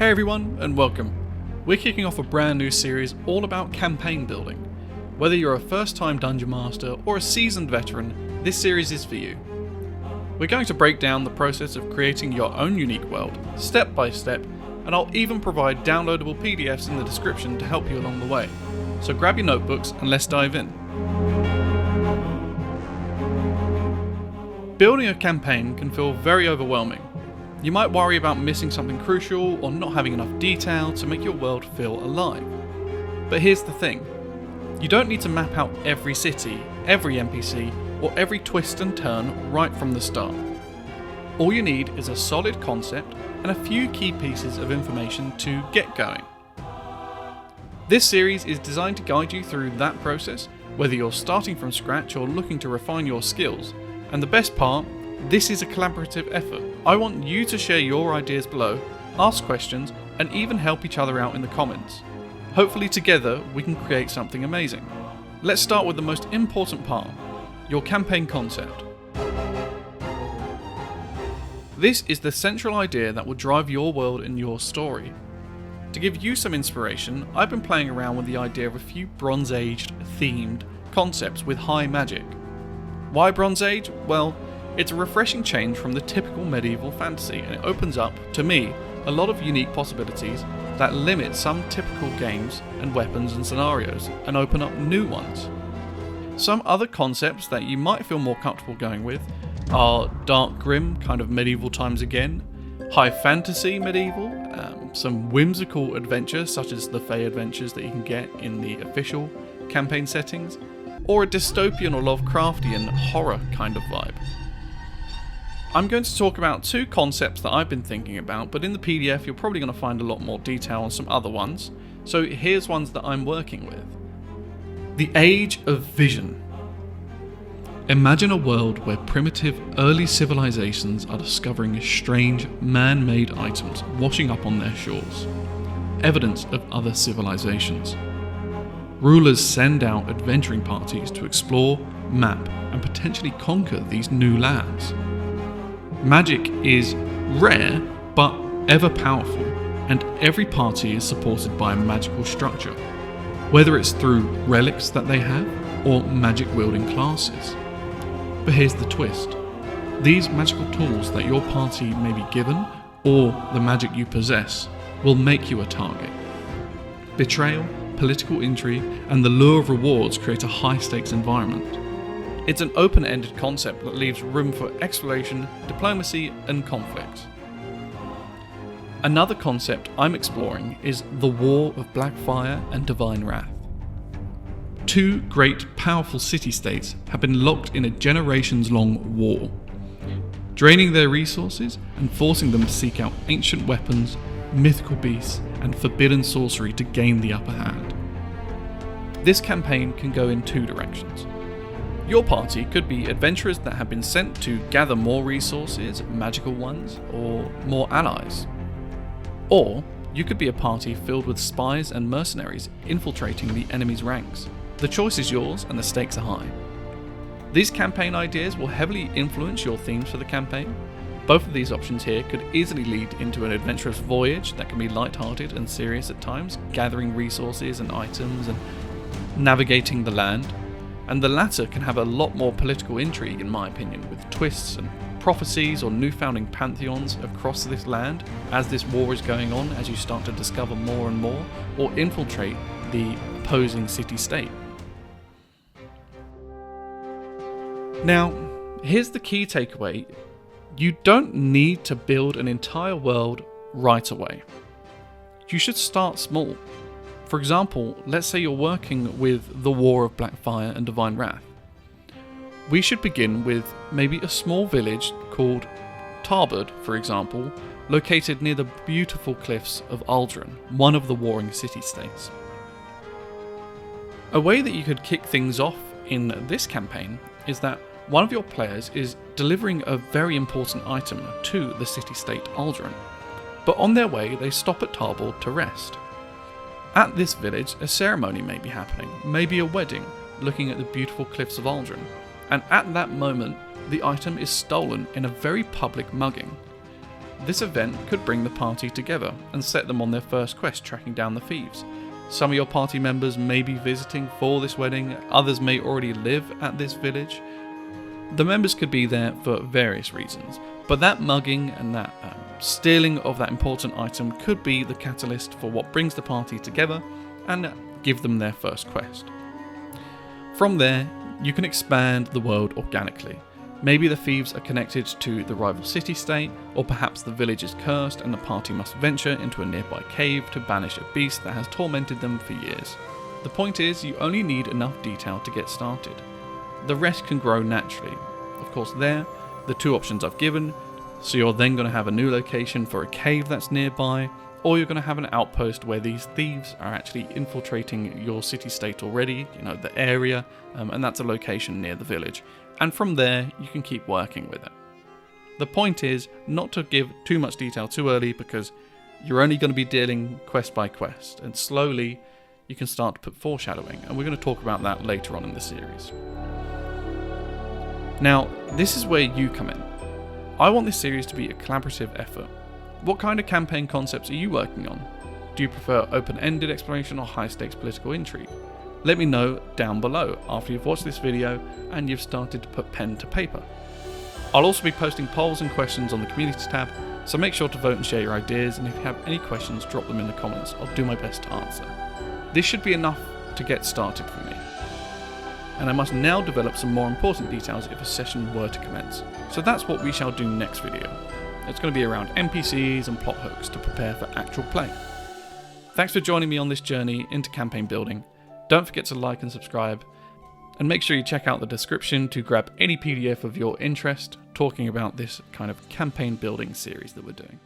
Hey everyone, and welcome. We're kicking off a brand new series all about campaign building. Whether you're a first-time Dungeon Master or a seasoned veteran, this series is for you. We're going to break down the process of creating your own unique world, step by step, and I'll even provide downloadable PDFs in the description to help you along the way. So grab your notebooks and let's dive in. Building a campaign can feel very overwhelming. You might worry about missing something crucial or not having enough detail to make your world feel alive. But here's the thing. You don't need to map out every city, every NPC, or every twist and turn right from the start. All you need is a solid concept and a few key pieces of information to get going. This series is designed to guide you through that process, whether you're starting from scratch or looking to refine your skills. And the best part, this is a collaborative effort. I want you to share your ideas below, ask questions, and even help each other out in the comments. Hopefully together we can create something amazing. Let's start with the most important part, your campaign concept. This is the central idea that will drive your world and your story. To give you some inspiration, I've been playing around with the idea of a few Bronze Age themed concepts with high magic. Why Bronze Age? Well, it's a refreshing change from the typical medieval fantasy, and it opens up, to me, a lot of unique possibilities that limit some typical games and weapons and scenarios, and open up new ones. Some other concepts that you might feel more comfortable going with are dark grim, kind of medieval times again, high fantasy medieval, some whimsical adventure such as the Fey adventures that you can get in the official campaign settings, or a dystopian or Lovecraftian horror kind of vibe. I'm going to talk about two concepts that I've been thinking about, but in the PDF you're probably going to find a lot more detail on some other ones, so here's ones that I'm working with. The Age of Vision. Imagine a world where primitive early civilizations are discovering strange man-made items washing up on their shores, evidence of other civilizations. Rulers send out adventuring parties to explore, map, and potentially conquer these new lands. Magic is rare, but ever powerful, and every party is supported by a magical structure, whether it's through relics that they have, or magic-wielding classes. But here's the twist. These magical tools that your party may be given, or the magic you possess, will make you a target. Betrayal, political intrigue, and the lure of rewards create a high-stakes environment. It's an open-ended concept that leaves room for exploration, diplomacy, and conflict. Another concept I'm exploring is the War of Blackfire and Divine Wrath. Two great, powerful city-states have been locked in a generations-long war, draining their resources and forcing them to seek out ancient weapons, mythical beasts, and forbidden sorcery to gain the upper hand. This campaign can go in two directions. Your party could be adventurers that have been sent to gather more resources, magical ones, or more allies. Or you could be a party filled with spies and mercenaries infiltrating the enemy's ranks. The choice is yours and the stakes are high. These campaign ideas will heavily influence your themes for the campaign. Both of these options here could easily lead into an adventurous voyage that can be lighthearted and serious at times, gathering resources and items and navigating the land. And the latter can have a lot more political intrigue, in my opinion, with twists and prophecies or new-founding pantheons across this land as this war is going on, as you start to discover more and more, or infiltrate the opposing city-state. Now, here's the key takeaway. You don't need to build an entire world right away. You should start small. For example, let's say you're working with the War of Blackfire and Divine Wrath. We should begin with maybe a small village called Tarberd, for example, located near the beautiful cliffs of Aldrin, one of the warring city-states. A way that you could kick things off in this campaign is that one of your players is delivering a very important item to the city-state Aldrin, but on their way they stop at Tarberd to rest. At this village, a ceremony may be happening, maybe a wedding, looking at the beautiful cliffs of Aldrin, and at that moment, the item is stolen in a very public mugging. This event could bring the party together and set them on their first quest tracking down the thieves. Some of your party members may be visiting for this wedding, others may already live at this village. The members could be there for various reasons, but that mugging and that stealing of that important item could be the catalyst for what brings the party together and give them their first quest. From there, you can expand the world organically. Maybe the thieves are connected to the rival city-state, or perhaps the village is cursed and the party must venture into a nearby cave to banish a beast that has tormented them for years. The point is, you only need enough detail to get started. The rest can grow naturally. Of course the two options I've given, so you're then going to have a new location for a cave that's nearby, or you're going to have an outpost where these thieves are actually infiltrating your city-state already, the area, and that's a location near the village. And from there, you can keep working with it. The point is not to give too much detail too early, because you're only going to be dealing quest by quest, and slowly you can start to put foreshadowing, and we're going to talk about that later on in the series. Now, this is where you come in. I want this series to be a collaborative effort. What kind of campaign concepts are you working on? Do you prefer open-ended exploration or high-stakes political intrigue? Let me know down below after you've watched this video and you've started to put pen to paper. I'll also be posting polls and questions on the community tab, so make sure to vote and share your ideas, and if you have any questions, drop them in the comments. I'll do my best to answer. This should be enough to get started for me, and I must now develop some more important details if a session were to commence. So that's what we shall do next video. It's going to be around NPCs and plot hooks to prepare for actual play. Thanks for joining me on this journey into campaign building. Don't forget to like and subscribe, and make sure you check out the description to grab any PDF of your interest talking about this kind of campaign building series that we're doing.